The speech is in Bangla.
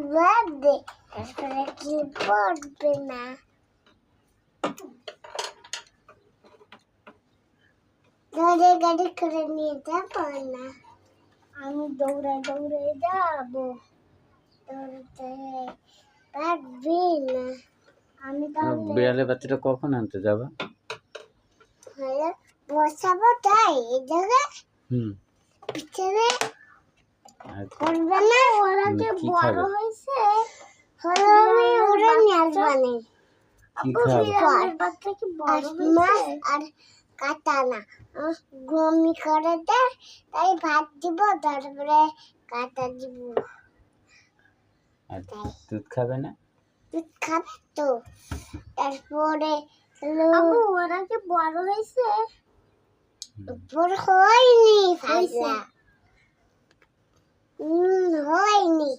বাদে তারপরে কি পড়বে না ধরে গাড়ি করে নিয়ে যাবো না আমি দৌড়ে দৌড়ে যাবো দৌড়তে পারবি না আমি তাহলে বিড়ালের বাচ্চাটা কখন আনতে যাবে? হলো বসাবো তাই এই জায়গায় পিছনে করবে না ওরা যে বড় হয়েছে হলো আমি ওরা নিয়ে আসবানি কি খাবে? বাচ্চা কি বড় হয়েছে আর কাটা না গমি করে দে তাই ভাত দিব তারপরে কাটা দিব আর দুধ খাবে না? দুধ খাবে তো তারপরে আবু ওরা কি বড় হয়েছে বড় হয়নি ফাইলা হয়নি